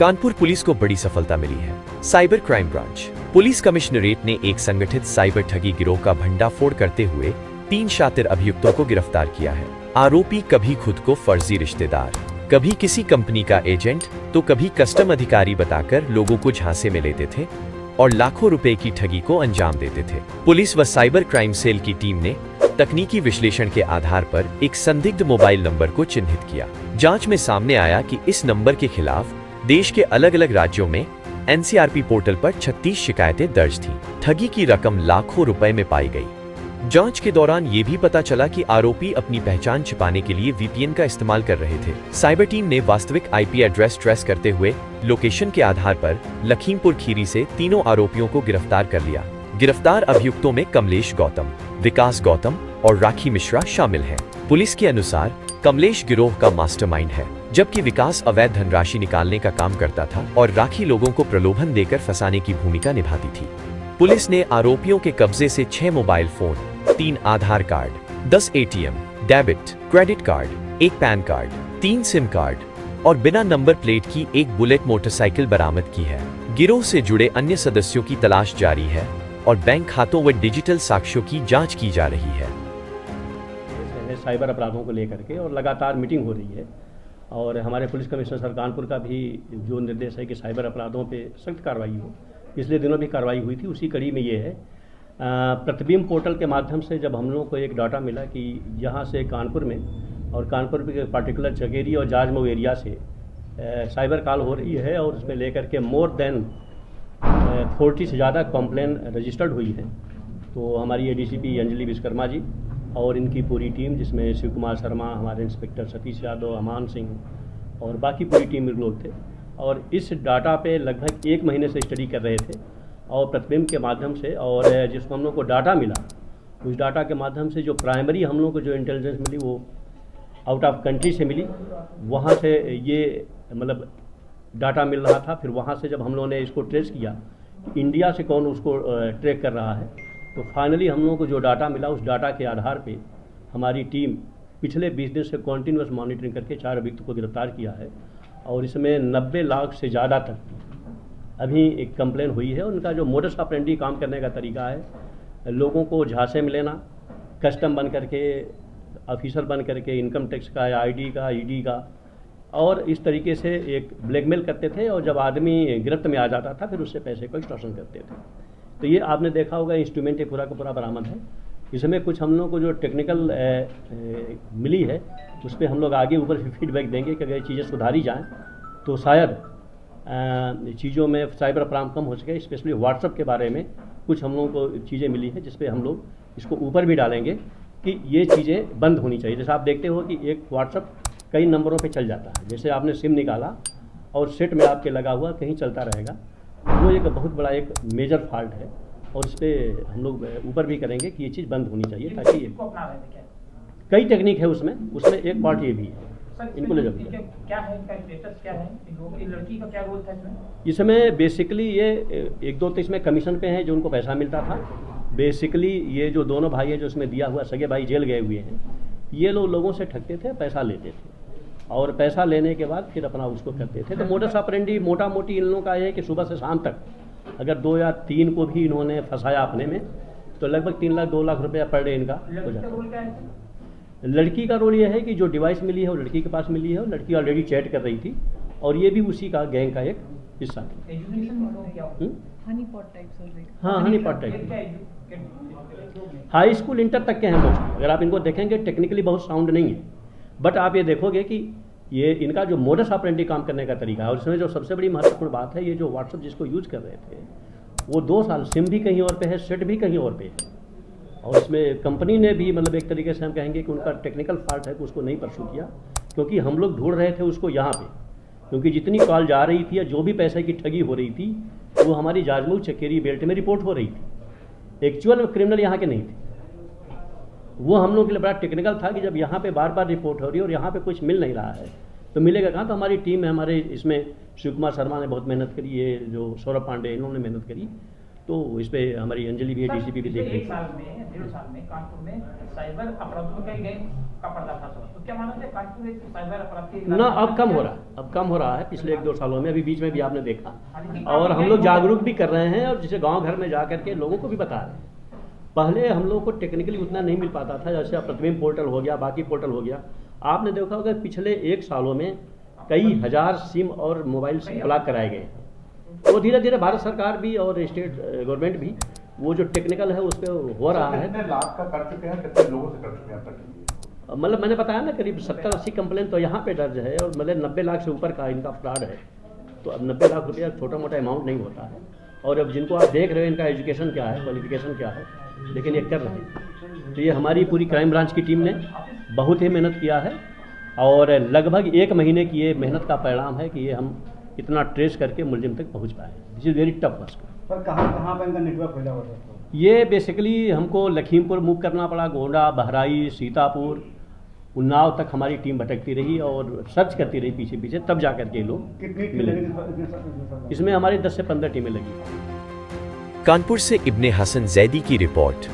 Kanpur police को बड़ी सफलता मिली है। Cyber crime branch police commissionerate ने एक संगठित साइबर ठगी गिरोह का भंडाफोड़ करते हुए 3 शातिर अभियुक्तों को गिरफ्तार किया है। आरोपी कभी खुद को फर्जी रिश्तेदार, कभी किसी कंपनी का एजेंट, तो कभी कस्टम अधिकारी बताकर लोगों को झांसे में लेते थे और लाखों रुपए की ठगी को अंजाम देते थे। पुलिस व साइबर क्राइम सेल की टीम ने तकनीकी विश्लेषण के आधार पर एक संदिग्ध मोबाइल नंबर को चिन्हित किया। जांच में सामने आया कि इस नंबर के खिलाफ देश के अलग अलग राज्यों में एनसीआरपी पोर्टल पर 36 शिकायतें दर्ज थीं। ठगी की रकम लाखों रुपए में पाई गई। जांच के दौरान ये भी पता चला कि आरोपी अपनी पहचान छिपाने के लिए वीपीएन का इस्तेमाल कर रहे थे। साइबर टीम ने वास्तविक आईपी एड्रेस ट्रेस करते हुए लोकेशन के आधार पर लखीमपुर खीरी से तीनों आरोपियों को गिरफ्तार कर लिया। गिरफ्तार अभियुक्तों में कमलेश गौतम, विकास गौतम और राखी मिश्रा शामिल हैं। पुलिस के अनुसार कमलेश गिरोह का मास्टरमाइंड है, जबकि विकास अवैध धनराशि निकालने का काम करता था और राखी लोगों को प्रलोभन देकर फंसाने की भूमिका निभाती थी। पुलिस ने आरोपियों के कब्जे से 6 mobile phone, 3 Aadhaar card, 10 ATM, debit, credit card, 1 PAN card, 3 SIM card और बिना नंबर प्लेट की एक बुलेट मोटरसाइकिल बरामद की है। गिरोह से जुड़े अन्य सदस्यों की तलाश जारी है और बैंक खातों व डिजिटल साक्ष्यों की जांच की जा रही है। साइबर अपराधों को लेकर के और लगातार मीटिंग हो रही है और हमारे पुलिस कमिश्नर सर कानपुर का भी जो निर्देश है कि साइबर अपराधों पे सख्त कार्रवाई हो। पिछले दिनों भी कार्रवाई हुई थी, उसी कड़ी में ये है। प्रतिबिंब पोर्टल के माध्यम से जब हम लोगों को एक डाटा मिला कि यहाँ से कानपुर में और कानपुर के पार्टिकुलर चकेरी और जाजमऊ एरिया से साइबर कॉल हो रही है और उसमें लेकर के मोर देन 40 से ज़्यादा कंप्लेन रजिस्टर्ड हुई है। तो हमारी एडीसीपी अंजलि विश्वकर्मा जी और इनकी पूरी टीम, जिसमें शिव कुमार शर्मा, हमारे इंस्पेक्टर सतीश यादव, अमान सिंह और बाकी पूरी टीम लोग थे और इस डाटा पे लगभग 1 महीने से स्टडी कर रहे थे और प्रतिबिंब के माध्यम से और जिसको हम लोग को डाटा मिला, उस डाटा के माध्यम से जो प्राइमरी हम लोग को जो इंटेलिजेंस मिली वो आउट ऑफ कंट्री से मिली। वहाँ से ये मतलब डाटा मिल रहा था। फिर वहाँ से जब हम लोगों ने इसको ट्रेस किया इंडिया से कौन उसको ट्रैक कर रहा है, तो फाइनली हम लोगों को जो डाटा मिला उस डाटा के आधार पे हमारी टीम पिछले 20 दिन से कॉन्टीन्यूस मॉनिटरिंग करके 4 अभियुक्तों को गिरफ्तार किया है और इसमें 90 लाख से ज़्यादा तक अभी एक कंप्लेन हुई है। उनका जो मोडस ऑपरेंडी काम करने का तरीका है, लोगों को झांसे में लेना, कस्टम बन करके, ऑफिसर बन करके, इनकम टैक्स का या आईडी का, ईडी का, और इस तरीके से एक ब्लैकमेल करते थे और जब आदमी गिरफ्त में आ जाता था फिर उससे पैसे को एक्सटॉर्शन करते थे। तो ये आपने देखा होगा इंस्ट्रूमेंट ये पूरा का पूरा बरामद है। इसमें कुछ हम लोग को जो टेक्निकल मिली है उस पर हम लोग आगे ऊपर फीडबैक देंगे कि अगर चीज़ें सुधारी जाएँ तो शायद चीज़ों में साइबर अपराध कम हो सके। स्पेशली व्हाट्सएप के बारे में कुछ हम लोगों को चीज़ें मिली है जिस पे हम लोग इसको ऊपर भी डालेंगे कि ये चीज़ें बंद होनी चाहिए। जैसे आप देखते हो कि एक व्हाट्सएप कई नंबरों पे चल जाता है, जैसे आपने सिम निकाला और सेट में आपके लगा हुआ कहीं चलता रहेगा, वो एक बहुत बड़ा एक मेजर फॉल्ट है और इस पर हम लोग ऊपर भी करेंगे कि ये चीज़ बंद होनी चाहिए ताकि कई टेक्निक है उसमें एक पार्ट ये भी है। इनको ले जाओ। क्या है इनका स्टेटस, क्या है लड़की का, क्या रोल था इसमें बेसिकली ये 1-2 तो इसमें कमीशन पे हैं जो उनको पैसा मिलता था। बेसिकली ये जो दोनों भाई हैं जो इसमें दिया हुआ, सगे भाई जेल गए हुए हैं, ये लोगों से ठगते थे, पैसा लेते थे और पैसा लेने के बाद फिर अपना उसको करते थे। तो मोडस ऑपरेंडी मोटा मोटी इन लोगों का है कि सुबह से शाम तक अगर 2 या 3 को भी इन्होंने फंसाया अपने में तो लगभग 3 लाख 2 लाख रुपया पर डे इनका हो जाता है। लड़की का रोल ये है कि जो डिवाइस मिली है वो लड़की के पास मिली है और लड़की ऑलरेडी चैट कर रही थी और ये भी उसी का गैंग का एक हिस्सा था। हाँ, Honey pot type high school inter तक के हैं मोस्टली। अगर आप इनको देखेंगे टेक्निकली बहुत साउंड नहीं है, बट आप ये देखोगे कि ये इनका जो मोडस ऑपरेंडी काम करने का तरीका है और इसमें जो सबसे बड़ी महत्वपूर्ण बात है, ये जो व्हाट्सएप जिसको यूज कर रहे थे वो 2 साल सिम भी कहीं और पे है, सेट भी कहीं और पे है और इसमें कंपनी ने भी मतलब एक तरीके से हम कहेंगे कि उनका टेक्निकल फॉल्ट है कि उसको नहीं परसू किया, क्योंकि हम लोग ढूंढ रहे थे उसको यहाँ पे, क्योंकि जितनी कॉल जा रही थी या जो भी पैसे की ठगी हो रही थी वो हमारी जाजमऊ चकेरी बेल्ट में रिपोर्ट हो रही थी। एक्चुअल क्रिमिनल यहाँ के नहीं थे। वो हम लोग के लिए बड़ा टेक्निकल था कि जब यहाँ पे बार बार रिपोर्ट हो रही है और यहाँ पे कुछ मिल नहीं रहा है तो मिलेगा कहाँ। तो हमारी टीम है, हमारे इसमें शिव कुमार शर्मा ने बहुत मेहनत करी, ये जो सौरभ पांडे इन्होंने मेहनत करी, तो इस पे हमारी अंजलि भी है, डीसीपी भी देख रही है। 1 साल में 1.5 साल में कानपुर में साइबर अपराधों का गैंग का पर्दाफाश हुआ। तो क्या मानते हैं कानपुर एक साइबर अपराध के ना अब कम हो रहा है पिछले 1-2 सालों में, अभी बीच में भी आपने देखा। और हम लोग जागरूक भी कर रहे हैं और जैसे गांव घर में जा करके लोगों को भी बता रहे हैं। पहले हम लोग को टेक्निकली उतना नहीं मिल पाता था, जैसे अब प्रतिबिंब पोर्टल हो गया, बाकी पोर्टल हो गया। आपने देखा होगा पिछले 1 सालों में कई हजार सिम और मोबाइल सिम ब्लॉक कराए गए। तो धीरे धीरे भारत सरकार भी और स्टेट गवर्नमेंट भी वो जो टेक्निकल है उस पर हो रहा है। कितने लाख का कर चुके हैं, कितने लोगों से कर चुके हैं अब तक? मतलब मैंने बताया ना करीब 70-80 कंप्लेन तो यहाँ पे दर्ज है और मतलब 90 लाख से ऊपर का इनका फ्रॉड है। तो अब 90 लाख रुपया छोटा मोटा अमाउंट नहीं होता है। और अब जिनको आप देख रहे हो इनका एजुकेशन क्या है, क्वालिफिकेशन क्या है, लेकिन ये कर रहे हैं। तो ये हमारी पूरी क्राइम ब्रांच की टीम ने बहुत ही मेहनत किया है और लगभग 1 महीने की ये मेहनत का परिणाम है कि ये हम इतना ट्रेस करके मुलजिम तक पहुँच पाए। This is very tough work. पर कहाँ पर इनका नेटवर्क फैला हुआ था? ये बेसिकली हमको लखीमपुर मूव करना पड़ा, गोंडा, बहराइच, सीतापुर, उन्नाव तक हमारी टीम भटकती रही और सर्च करती रही पीछे पीछे, तब जा करके ये लोग कितनी टीम मिले। लगी? इसमें हमारी 10 से 15 टीमें लगी। कानपुर से इब्ने हसन जैदी की रिपोर्ट।